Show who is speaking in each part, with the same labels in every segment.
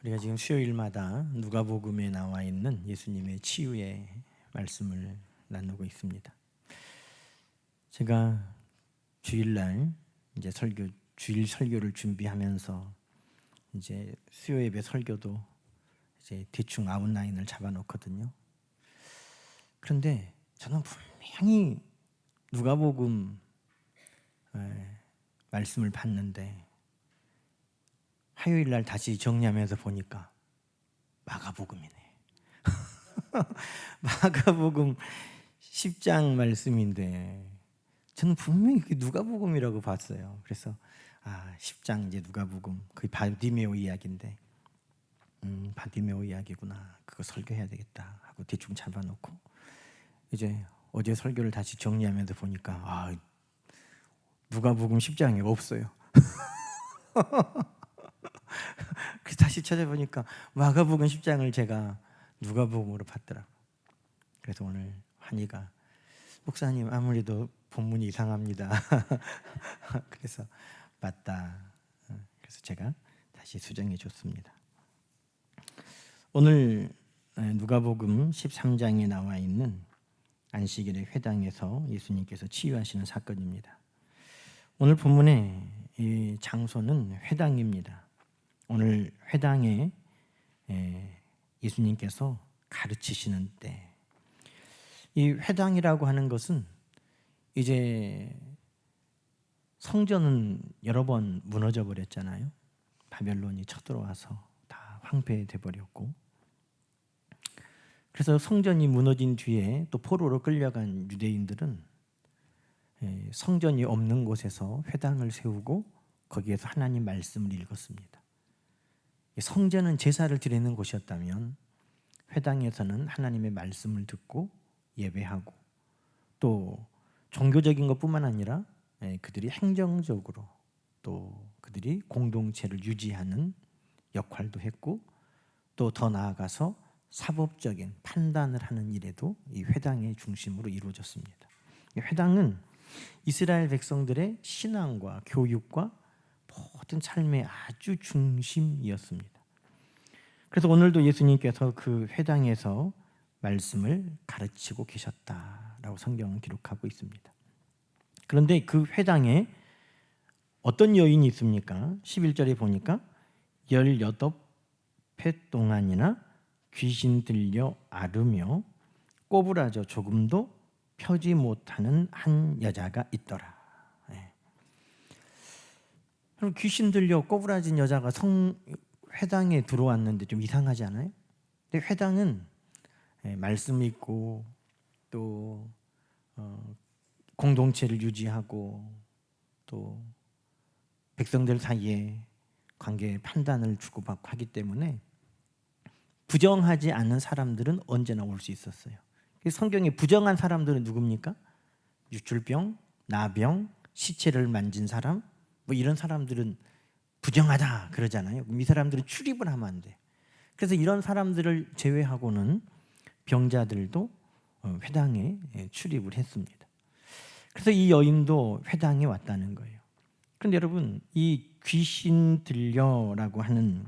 Speaker 1: 우리가 지금 수요일마다 누가복음에 나와 있는 예수님의 치유의 말씀을 나누고 있습니다. 제가 주일날 이제 주일 설교를 준비하면서 이제 수요 예배 설교도 이제 대충 아웃라인을 잡아놓거든요. 그런데 저는 분명히 누가복음 말씀을 봤는데 화요일날 다시 정리하면서 보니까 마가복음이네. 마가복음 10장 말씀인데 저는 분명히 그게 누가복음이라고 봤어요. 그래서 10장 이제 누가복음 그 바디메오 이야기인데 바디메오 이야기구나. 그거 설교해야 되겠다 하고 대충 잡아놓고 이제 어제 설교를 다시 정리하면서 보니까 누가복음 10장이 없어요. 그래서 다시 찾아보니까 마가복음 10장을 제가 누가복음으로 봤더라고요. 그래서 오늘 환희가 목사님 아무래도 본문이 이상합니다. 그래서 맞다. 그래서 제가 다시 수정해 줬습니다. 오늘 누가복음 13장에 나와 있는 안식일의 회당에서 예수님께서 치유하시는 사건입니다. 오늘 본문의 이 장소는 회당입니다. 오늘 회당에 예수님께서 가르치시는 때, 이 회당이라고 하는 것은 이제 성전은 여러 번 무너져 버렸잖아요. 바벨론이 쳐들어와서 다 황폐돼 버렸고, 그래서 성전이 무너진 뒤에 또 포로로 끌려간 유대인들은 성전이 없는 곳에서 회당을 세우고 거기에서 하나님 말씀을 읽었습니다. 성전은 제사를 드리는 곳이었다면 회당에서는 하나님의 말씀을 듣고 예배하고 또 종교적인 것뿐만 아니라 그들이 행정적으로 또 그들이 공동체를 유지하는 역할도 했고 또 더 나아가서 사법적인 판단을 하는 일에도 이 회당의 중심으로 이루어졌습니다. 이 회당은 이스라엘 백성들의 신앙과 교육과 모든 삶의 아주 중심이었습니다. 그래서 오늘도 예수님께서 그 회당에서 말씀을 가르치고 계셨다라고 성경은 기록하고 있습니다. 그런데 그 회당에 어떤 여인이 있습니까? 11절에 보니까 18회 동안이나 귀신 들려 앓으며 꼬부라져 조금도 펴지 못하는 한 여자가 있더라. 그럼 귀신 들려 꼬부라진 여자가 회당에 들어왔는데 좀 이상하지 않아요? 근데 회당은 말씀 있고 또 공동체를 유지하고 또 백성들 사이에 관계 판단을 주고받고 하기 때문에 부정하지 않은 사람들은 언제나 올 수 있었어요. 성경에 부정한 사람들은 누굽니까? 유출병, 나병, 시체를 만진 사람, 뭐 이런 사람들은 부정하다 그러잖아요. 그럼 이 사람들은 출입을 하면 안 돼. 그래서 이런 사람들을 제외하고는 병자들도 회당에 출입을 했습니다. 그래서 이 여인도 회당에 왔다는 거예요. 그런데 여러분, 이 귀신 들려라고 하는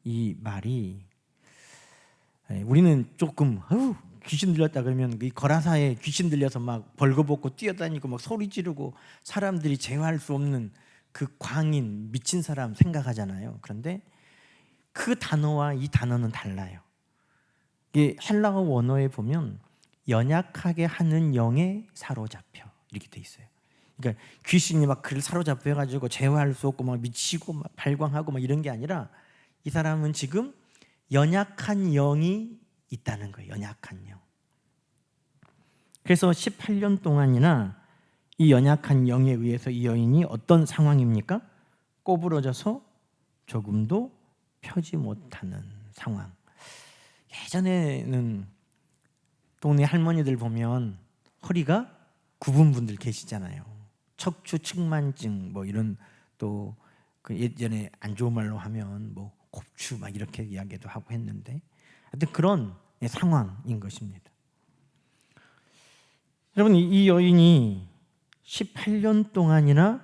Speaker 1: 이 말이 우리는 조금 귀신 들렸다 그러면 이 거라사에 귀신 들려서 막 벌거벗고 뛰어다니고 막 소리 지르고 사람들이 제어할 수 없는 그 광인 미친 사람 생각하잖아요. 그런데 그 단어와 이 단어는 달라요. 이게 헬라어 원어에 보면 연약하게 하는 영에 사로잡혀 이렇게 돼 있어요. 그러니까 귀신이 막 그를 사로잡혀 가지고 제어할 수 없고 막 미치고 막 발광하고 막 이런 게 아니라 이 사람은 지금 연약한 영이 있다는 거예요. 연약한 영. 그래서 18년 동안이나 이 연약한 영에 의해서 이 여인이 어떤 상황입니까? 꼬부러져서 조금도 펴지 못하는 상황. 예전에는 동네 할머니들 보면 허리가 굽은 분들 계시잖아요. 척추 측만증 뭐 이런 또 그 예전에 안 좋은 말로 하면 뭐 곱추 막 이렇게 이야기도 하고 했는데 하여튼 그런 상황인 것입니다. 여러분, 이 여인이 18년 동안이나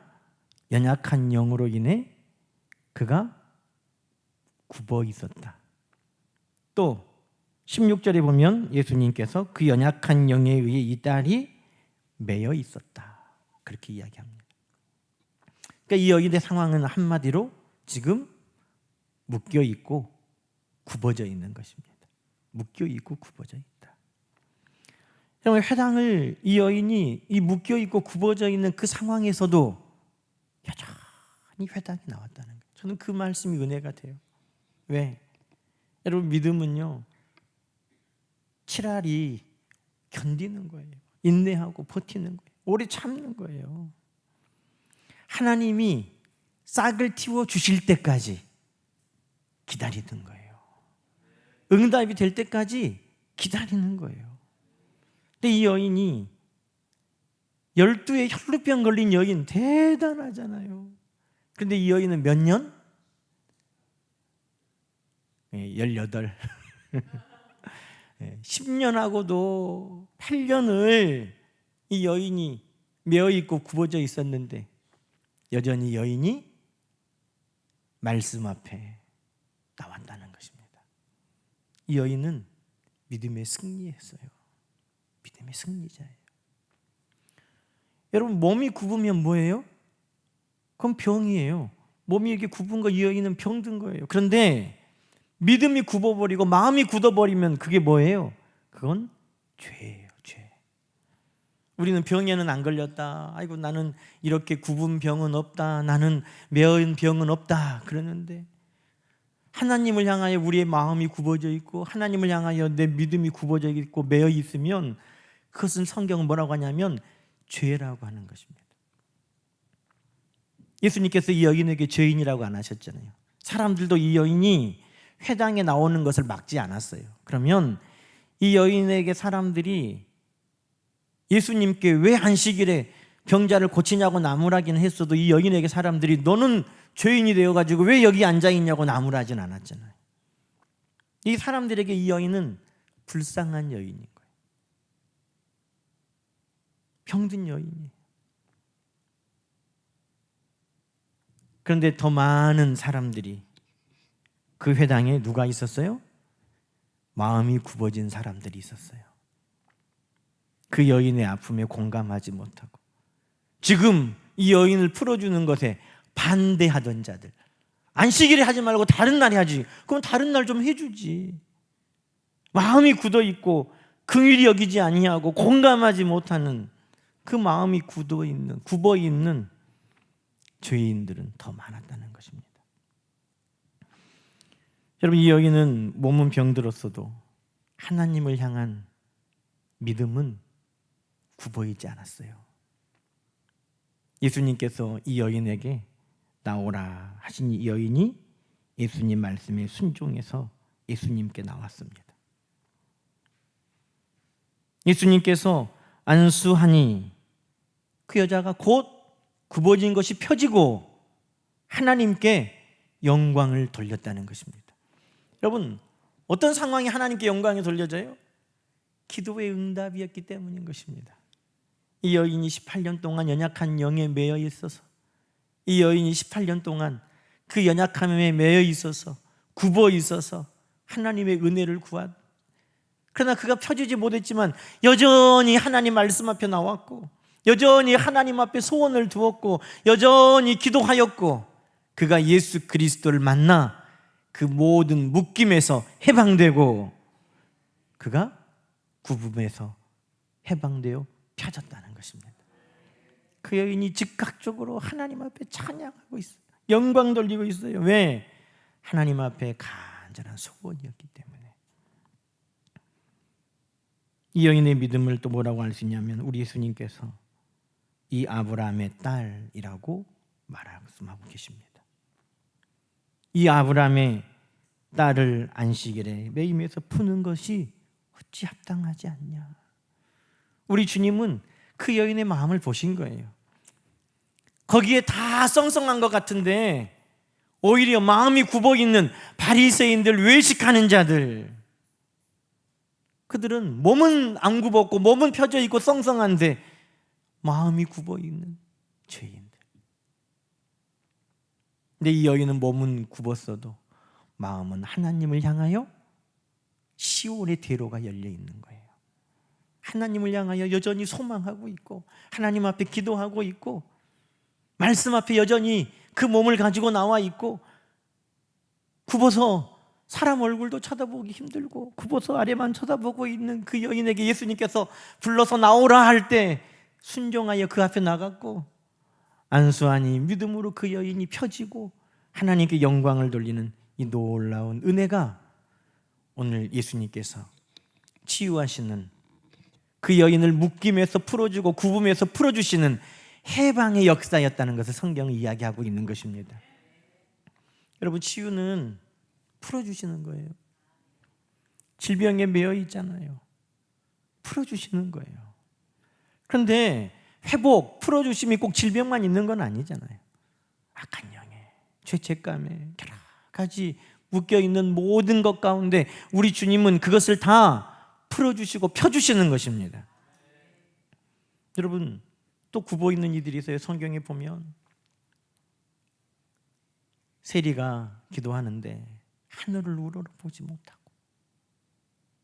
Speaker 1: 연약한 영으로 인해 그가 굽어 있었다. 또 16절에 보면 예수님께서 그 연약한 영에 의해 이 딸이 매여 있었다. 그렇게 이야기합니다. 그러니까 이 여인의 상황은 한마디로 지금 묶여 있고 굽어져 있는 것입니다. 묶여 있고 굽어져 있다. 여러분, 회당을 이 여인이 이 묶여 있고 굽어져 있는 그 상황에서도 여전히 회당에 나왔다는 거예요. 저는 그 말씀이 은혜가 돼요. 왜? 여러분, 믿음은요, 치랄이 견디는 거예요. 인내하고 버티는 거예요. 오래 참는 거예요. 하나님이 싹을 틔워 주실 때까지 기다리는 거예요. 응답이 될 때까지 기다리는 거예요. 근데 이 여인이 12에 혈루병 걸린 여인 대단하잖아요. 그런데 이 여인은 몇 년? 18. 10년하고도 8년을 이 여인이 매어있고 굽어져 있었는데 여전히 여인이 말씀 앞에 나왔다는 것입니다. 이 여인은 믿음에 승리했어요. 믿음의 승리자예요. 여러분, 몸이 굽으면 뭐예요? 그건 병이에요. 몸이 이렇게 굽은 거, 이 여인은 병든 거예요. 그런데 믿음이 굽어버리고 마음이 굳어버리면 그게 뭐예요? 그건 죄예요. 죄. 우리는 병에는 안 걸렸다. 아이고, 나는 이렇게 굽은 병은 없다. 나는 매어인 병은 없다. 그러는데 하나님을 향하여 우리의 마음이 굽어져 있고 하나님을 향하여 내 믿음이 굽어져 있고 매어 있으면 그것은 성경은 뭐라고 하냐면 죄라고 하는 것입니다. 예수님께서 이 여인에게 죄인이라고 안 하셨잖아요. 사람들도 이 여인이 회당에 나오는 것을 막지 않았어요. 그러면 이 여인에게 사람들이 예수님께 왜 안식일에 병자를 고치냐고 나무라기는 했어도 이 여인에게 사람들이 너는 죄인이 되어가지고 왜 여기 앉아있냐고 나무라진 않았잖아요. 이 사람들에게 이 여인은 불쌍한 여인인 거예요. 병든 여인이에요. 그런데 더 많은 사람들이 그 회당에 누가 있었어요? 마음이 굽어진 사람들이 있었어요. 그 여인의 아픔에 공감하지 못하고 지금 이 여인을 풀어주는 것에 반대하던 자들, 안식일에 하지 말고 다른 날에 하지. 그럼 다른 날 좀 해주지. 마음이 굳어있고 긍휼히 여기지 아니하고 공감하지 못하는 그 마음이 굽어있는 죄인들은 더 많았다는 것입니다. 여러분, 이 여인은 몸은 병들었어도 하나님을 향한 믿음은 굽어있지 않았어요. 예수님께서 이 여인에게 나오라 하신 이 여인이 예수님 말씀에 순종해서 예수님께 나왔습니다. 예수님께서 안수하니 그 여자가 곧 굽어진 것이 펴지고 하나님께 영광을 돌렸다는 것입니다. 여러분, 어떤 상황이 하나님께 영광이 돌려져요? 기도의 응답이었기 때문인 것입니다. 이 여인이 18년 동안 연약한 영에 매여 있어서, 이 여인이 18년 동안 그 연약함에 매여 있어서 굽어 있어서 하나님의 은혜를 그러나 그가 펴지지 못했지만 여전히 하나님 말씀 앞에 나왔고 여전히 하나님 앞에 소원을 두었고 여전히 기도하였고 그가 예수 그리스도를 만나 그 모든 묶임에서 해방되고 그가 굽음에서 해방되어 펴졌다는 것입니다. 그 여인이 즉각적으로 하나님 앞에 찬양하고 있어요. 영광 돌리고 있어요. 왜? 하나님 앞에 간절한 소원이었기 때문에. 이 여인의 믿음을 또 뭐라고 할 수 있냐면 우리 예수님께서 이 아브라함의 딸이라고 말씀하고 계십니다. 이 아브라함의 딸을 안식일에 매임해서 푸는 것이 어찌 합당하지 않냐. 우리 주님은 그 여인의 마음을 보신 거예요. 거기에 다 썽썽한 것 같은데 오히려 마음이 굽어있는 바리새인들, 외식하는 자들, 그들은 몸은 안 굽었고 몸은 펴져 있고 썽썽한데 마음이 굽어있는 죄인들. 근데 이 여인은 몸은 굽었어도 마음은 하나님을 향하여 시온의 대로가 열려 있는 거예요. 하나님을 향하여 여전히 소망하고 있고 하나님 앞에 기도하고 있고 말씀 앞에 여전히 그 몸을 가지고 나와 있고 굽어서 사람 얼굴도 쳐다보기 힘들고 굽어서 아래만 쳐다보고 있는 그 여인에게 예수님께서 불러서 나오라 할 때 순종하여 그 앞에 나갔고 안수하니 믿음으로 그 여인이 펴지고 하나님께 영광을 돌리는 이 놀라운 은혜가 오늘 예수님께서 치유하시는 그 여인을 묶임에서 풀어주고 굽음에서 풀어주시는 해방의 역사였다는 것을 성경이 이야기하고 있는 것입니다. 여러분, 치유는 풀어주시는 거예요. 질병에 매여 있잖아요. 풀어주시는 거예요. 그런데 회복, 풀어주심이 꼭 질병만 있는 건 아니잖아요. 악한 영에, 죄책감에 여러 가지 묶여있는 모든 것 가운데 우리 주님은 그것을 다 풀어주시고 펴주시는 것입니다. 여러분, 또 굽어있는 이들이 있어요. 성경에 보면 세리가 기도하는데 하늘을 우러러보지 못하고,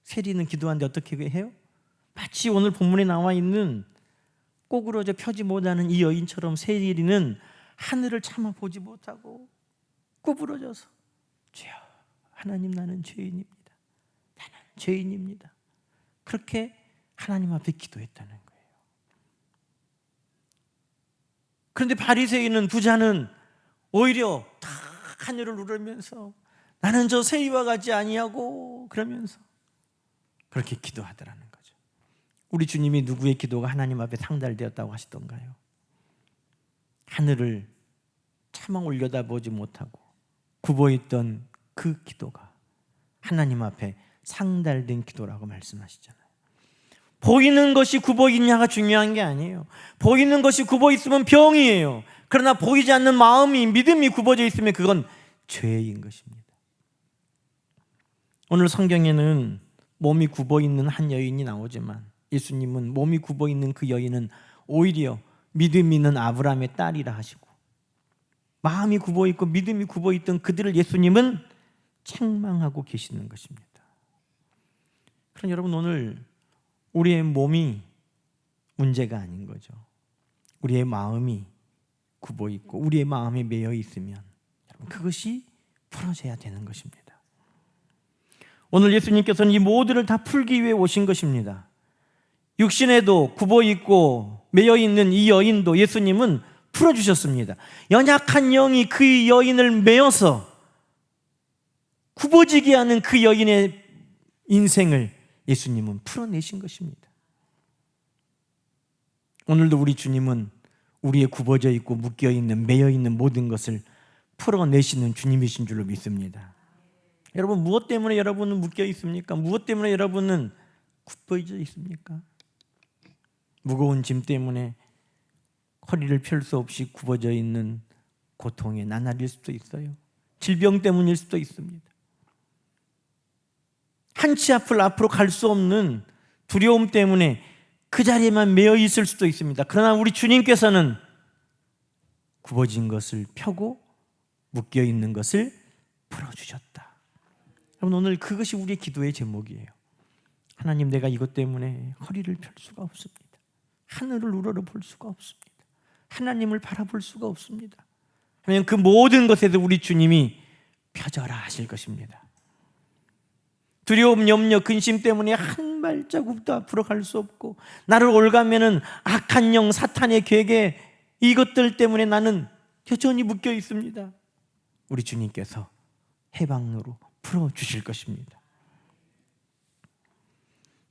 Speaker 1: 세리는 기도하는데 어떻게 해요? 마치 오늘 본문에 나와 있는 꼬꾸러져 펴지 못하는 이 여인처럼 세리는 하늘을 차마 보지 못하고 구부러져서 주여 하나님, 나는 죄인입니다. 나는 죄인입니다. 그렇게 하나님 앞에 기도했다는 거예요. 그런데 바리새인은, 부자는 오히려 다 하늘을 우러면서 나는 저 세리와 같지 아니하고 그러면서 그렇게 기도하더라는 거죠. 우리 주님이 누구의 기도가 하나님 앞에 상달되었다고 하시던가요? 하늘을 차마 올려다보지 못하고 굽어있던 그 기도가 하나님 앞에 상달된 기도라고 말씀하시잖아요. 보이는 것이 굽어있냐가 중요한 게 아니에요. 보이는 것이 굽어있으면 병이에요. 그러나 보이지 않는 마음이, 믿음이 굽어져 있으면 그건 죄인 것입니다. 오늘 성경에는 몸이 굽어있는 한 여인이 나오지만 예수님은 몸이 굽어있는 그 여인은 오히려 믿음 있는 아브라함의 딸이라 하시고, 마음이 굽어있고 믿음이 굽어있던 그들을 예수님은 책망하고 계시는 것입니다. 그럼 여러분, 오늘 우리의 몸이 문제가 아닌 거죠. 우리의 마음이 굽어있고 우리의 마음이 매여 있으면 여러분, 그것이 풀어져야 되는 것입니다. 오늘 예수님께서는 이 모두를 다 풀기 위해 오신 것입니다. 육신에도 굽어있고 매여있는 이 여인도 예수님은 풀어주셨습니다. 연약한 영이 그 여인을 매어서 굽어지게 하는 그 여인의 인생을 예수님은 풀어내신 것입니다. 오늘도 우리 주님은 우리의 굽어져 있고 묶여있는, 매여있는 모든 것을 풀어내시는 주님이신 줄로 믿습니다. 여러분, 무엇 때문에 여러분은 묶여 있습니까? 무엇 때문에 여러분은 굽어져 있습니까? 무거운 짐 때문에 허리를 펼 수 없이 굽어져 있는 고통의 나날일 수도 있어요. 질병 때문일 수도 있습니다. 한 치 앞으로 갈 수 없는 두려움 때문에 그 자리에만 매여 있을 수도 있습니다. 그러나 우리 주님께서는 굽어진 것을 펴고 묶여 있는 것을 풀어주셨다. 여러분, 오늘 그것이 우리의 기도의 제목이에요. 하나님, 내가 이것 때문에 허리를 펼 수가 없습니다. 하늘을 우러러볼 수가 없습니다. 하나님을 바라볼 수가 없습니다. 왜냐하면 그 모든 것에도 우리 주님이 펴져라 하실 것입니다. 두려움, 염려, 근심 때문에 한 발자국도 앞으로 갈 수 없고, 나를 올가매는 악한 영, 사탄의 계계, 이것들 때문에 나는 여전히 묶여 있습니다. 우리 주님께서 해방으로 풀어주실 것입니다.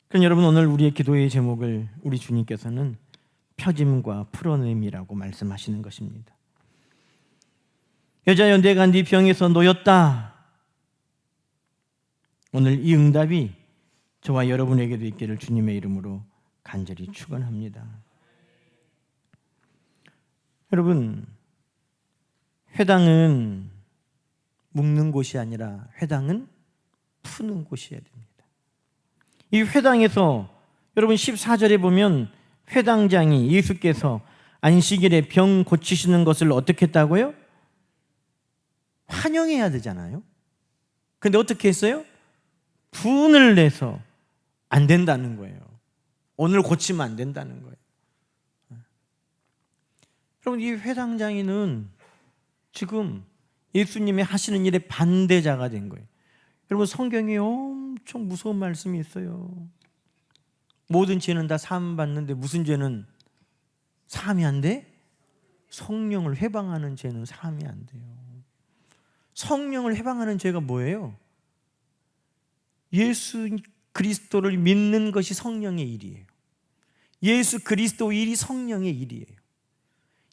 Speaker 1: 그럼 여러분, 오늘 우리의 기도의 제목을 우리 주님께서는 펴짐과 풀어냄이라고 말씀하시는 것입니다. 여자여, 내가 네 병에서 놓였다. 오늘 이 응답이 저와 여러분에게도 있기를 주님의 이름으로 간절히 축원합니다. 여러분, 회당은 묶는 곳이 아니라 회당은 푸는 곳이어야 됩니다. 이 회당에서 여러분 14절에 보면 회당장이 예수께서 안식일에 병 고치시는 것을 어떻게 했다고요? 환영해야 되잖아요. 근데 어떻게 했어요? 분을 내서 안 된다는 거예요. 오늘 고치면 안 된다는 거예요. 여러분, 이 회당장이는 지금 예수님이 하시는 일의 반대자가 된 거예요. 여러분, 성경에 엄청 무서운 말씀이 있어요. 모든 죄는 다 사함 받는데 무슨 죄는 사함이 안 돼? 성령을 회방하는 죄는 사함이 안 돼요. 성령을 회방하는 죄가 뭐예요? 예수 그리스도를 믿는 것이 성령의 일이에요. 예수 그리스도 일이 성령의 일이에요.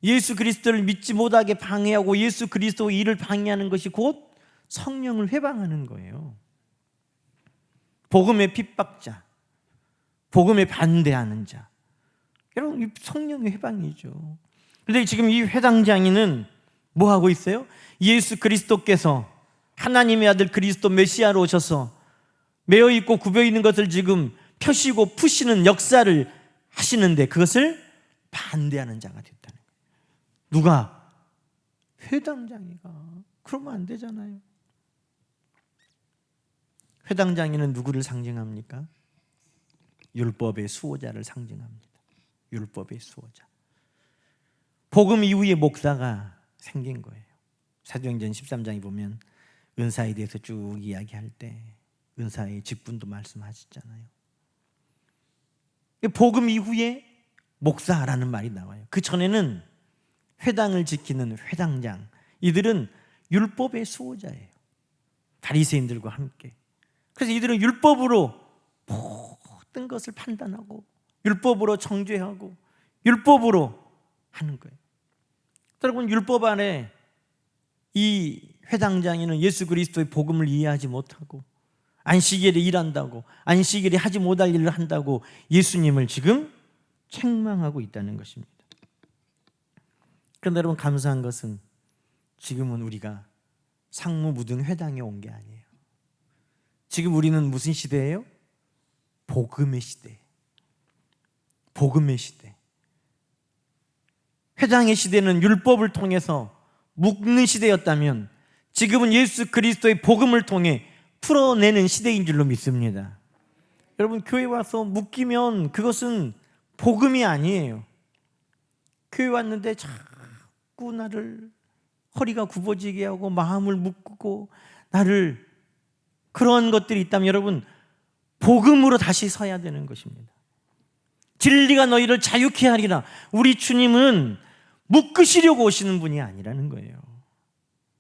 Speaker 1: 예수 그리스도를 믿지 못하게 방해하고 예수 그리스도 일을 방해하는 것이 곧 성령을 회방하는 거예요. 복음의 핍박자, 복음에 반대하는 자, 여러분, 이 성령의 회방이죠. 그런데 지금 이 회당장이는 뭐 하고 있어요? 예수 그리스도께서 하나님의 아들 그리스도 메시아로 오셔서 매어 있고 굽어 있는 것을 지금 펴시고 푸시는 역사를 하시는데 그것을 반대하는 자가 됐다는 거예요. 누가? 회당장이가. 그러면 안 되잖아요. 회당장이는 누구를 상징합니까? 율법의 수호자를 상징합니다. 율법의 수호자. 복음 이후에 목사가 생긴 거예요. 사도행전 13장에 보면 은사에 대해서 쭉 이야기할 때 은사의 직분도 말씀하시잖아요. 복음 이후에 목사라는 말이 나와요. 그 전에는 회당을 지키는 회당장, 이들은 율법의 수호자예요. 바리새인들과 함께. 그래서 이들은 율법으로 모든 것을 판단하고 율법으로 정죄하고 율법으로 하는 거예요. 여러분, 율법 안에 이 회당장에는 예수 그리스도의 복음을 이해하지 못하고 안식일에 일한다고, 안식일에 하지 못할 일을 한다고 예수님을 지금 책망하고 있다는 것입니다. 그런데 여러분, 감사한 것은 지금은 우리가 상무무등 회당에 온 게 아니에요. 지금 우리는 무슨 시대예요? 복음의 시대. 복음의 시대. 회당의 시대는 율법을 통해서 묶는 시대였다면 지금은 예수 그리스도의 복음을 통해 풀어내는 시대인 줄로 믿습니다. 여러분, 교회 와서 묶이면 그것은 복음이 아니에요. 교회 왔는데 자꾸 나를 허리가 굽어지게 하고 마음을 묶고 나를, 그런 것들이 있다면 여러분, 복음으로 다시 서야 되는 것입니다. 진리가 너희를 자유케 하리라. 우리 주님은 묶으시려고 오시는 분이 아니라는 거예요.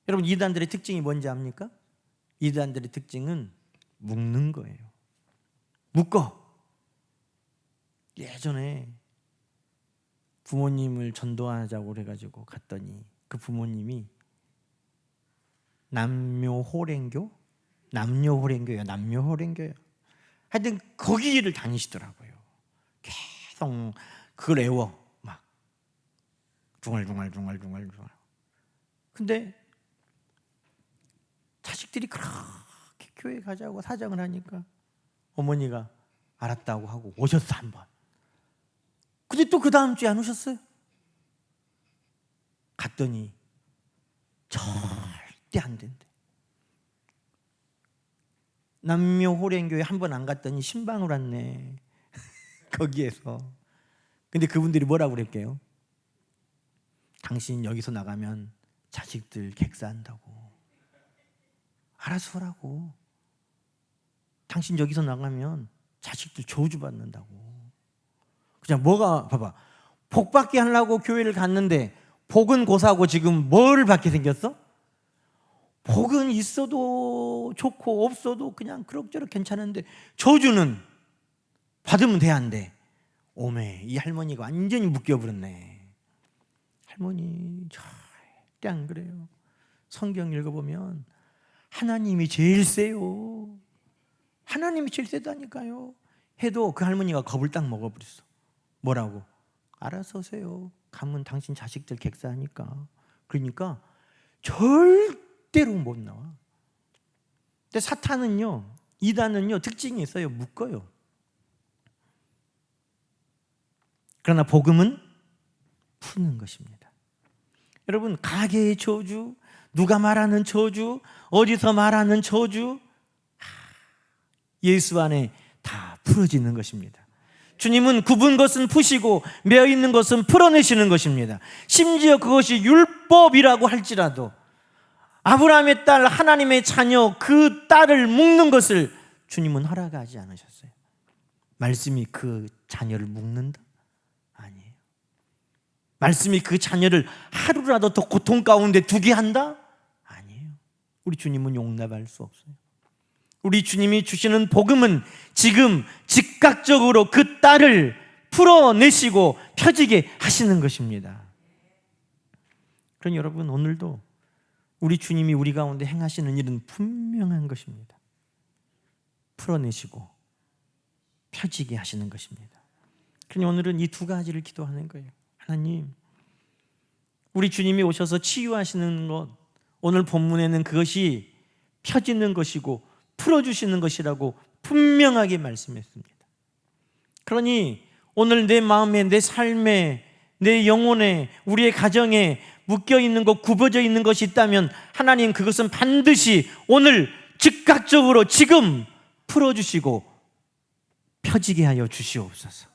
Speaker 1: 여러분, 이단들의 특징이 뭔지 압니까? 이단들의 특징은 묶는 거예요. 묶어. 예전에 부모님을 전도하자고 그래가지고 갔더니 그 부모님이 남묘호랭교예요. 하여튼 거기를 다니시더라고요. 계속 그걸 외워 막 중얼중얼. 근데 자식들이 그렇게 교회 가자고 사정을 하니까 어머니가 알았다고 하고 오셨어, 한번. 근데 또 그 다음 주에 안 오셨어요. 갔더니 절대 안 된대. 남묘호랭교회 한 번 안 갔더니 신방을 왔네. 거기에서. 근데 그분들이 뭐라고 그랬게요? 당신 여기서 나가면 자식들 객사한다고. 알아서 하라고. 당신 여기서 나가면 자식들 저주받는다고. 그냥 뭐가, 봐봐, 복 받게 하려고 교회를 갔는데 복은 고사하고 지금 뭘 받게 생겼어? 복은 있어도 좋고 없어도 그냥 그럭저럭 괜찮은데 저주는 받으면 돼, 안 돼? 오메, 이 할머니가 완전히 묶여버렸네. 할머니 절대 안 그래요. 성경 읽어보면 하나님이 제일 세요. 하나님이 제일 세다니까요. 해도 그 할머니가 겁을 딱 먹어버렸어. 뭐라고? 알아서 오세요. 가면 당신 자식들 객사하니까. 그러니까 절대로 못 나와. 근데 사탄은요, 이단은요, 특징이 있어요. 묶어요. 그러나 복음은 푸는 것입니다. 여러분, 가계의 저주, 누가 말하는 저주, 어디서 말하는 저주, 예수 안에 다 풀어지는 것입니다. 주님은 굽은 것은 푸시고 메어 있는 것은 풀어내시는 것입니다. 심지어 그것이 율법이라고 할지라도 아브라함의 딸, 하나님의 자녀, 그 딸을 묶는 것을 주님은 허락하지 않으셨어요. 말씀이 그 자녀를 묶는다? 아니에요. 말씀이 그 자녀를 하루라도 더 고통 가운데 두게 한다? 아니에요. 우리 주님은 용납할 수 없어요. 우리 주님이 주시는 복음은 지금 즉각적으로 그 딸을 풀어내시고 펴지게 하시는 것입니다. 그러니 여러분, 오늘도 우리 주님이 우리 가운데 행하시는 일은 분명한 것입니다. 풀어내시고 펴지게 하시는 것입니다. 그러니 오늘은 이 두 가지를 기도하는 거예요. 하나님, 우리 주님이 오셔서 치유하시는 것, 오늘 본문에는 그것이 펴지는 것이고 풀어주시는 것이라고 분명하게 말씀했습니다. 그러니 오늘 내 마음에, 내 삶에, 내 영혼에, 우리의 가정에 묶여있는 것, 굽어져 있는 것이 있다면 하나님, 그것은 반드시 오늘 즉각적으로 지금 풀어주시고 펴지게 하여 주시옵소서.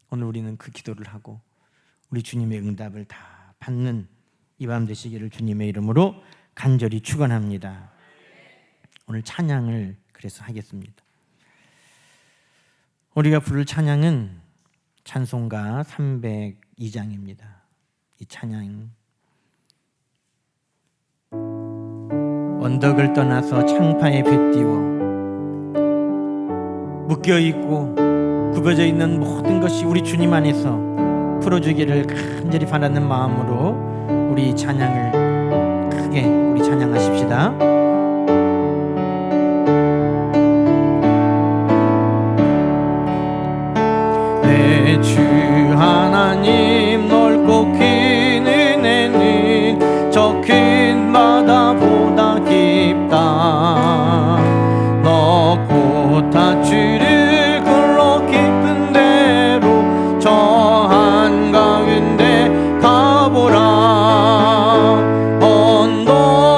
Speaker 1: 오늘 우리는 그 기도를 하고 우리 주님의 응답을 다 받는 이 밤 되시기를 주님의 이름으로 간절히 축원합니다. 오늘 찬양을 그래서 하겠습니다. 우리가 부를 찬양은 찬송가 302장입니다. 이 찬양, 언덕을 떠나서 창파에 뱉띄워 묶여있고 굽어져 있는 모든 것이 우리 주님 안에서 풀어주기를 간절히 바라는 마음으로 우리 찬양을 크게 우리 찬양하십시다. 내 주 하나님, 넓고 긴 은혜는 저 큰 바다보다 깊다. 넓고 다주를 굴러 깊은 데로 저 한가운데 가보라.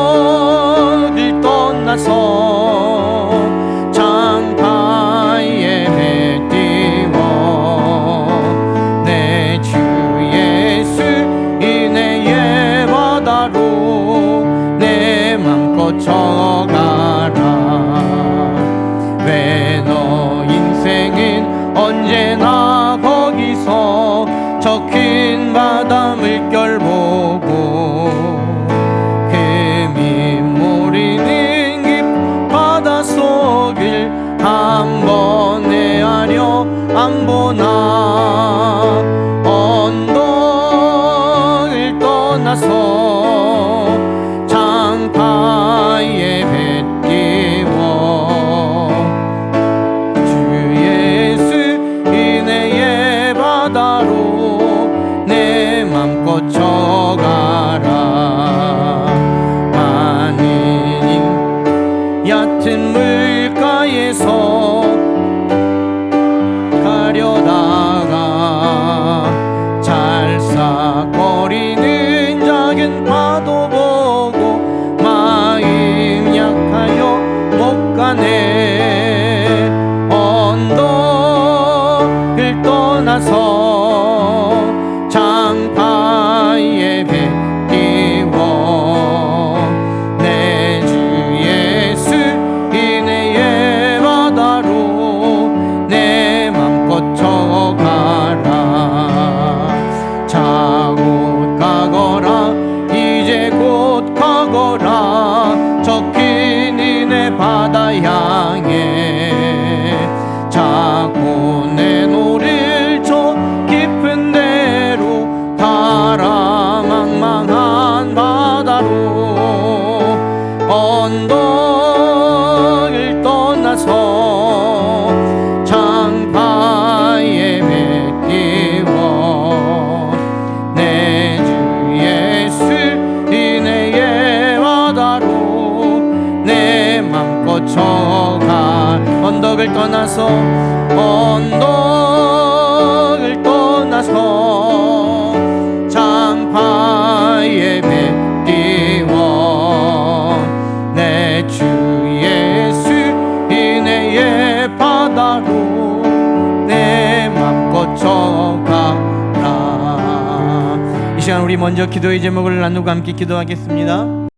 Speaker 1: 언덕을 떠나서 창파에 뱉띄워 내 주 예수 인애의 바다로 내 맘껏 져가라. 왜 너 인생은 언제나 거기서 저 큰 바다 물결 보고 그 밋모르는 깊은 바다 속을 한번 헤아려 안 보나. 언덕을 떠나서 창파에 뱉띄워 주 예수 인애의 바다로 내 맘껏 져가라. 많은 얕은 물가에서 가려다가 잘싹거리는 작은 파도 보고 마음 약하여 못 가네. 언덕을 떠나서 창파에 뱉띄워 내 주 예수 인애의 바다로 내 맘껏 져가라. 자곧 가거라, 이제 곧 가거라. 저 큰 은혜 바다 향해 자고 내 노를 저 깊은 데로 가라. 망망한 바다로 언덕을 떠나서 창파에 뱉띄워 내 주 예수 인애의 바다로 내 맘껏 져가. 언덕을 떠나서 창파에 뱉띄워 내 주 예수 은혜의 바다로 내 맘 거쳐가라. 이 시간 우리 먼저 기도의 제목을 나누고 함께 기도하겠습니다.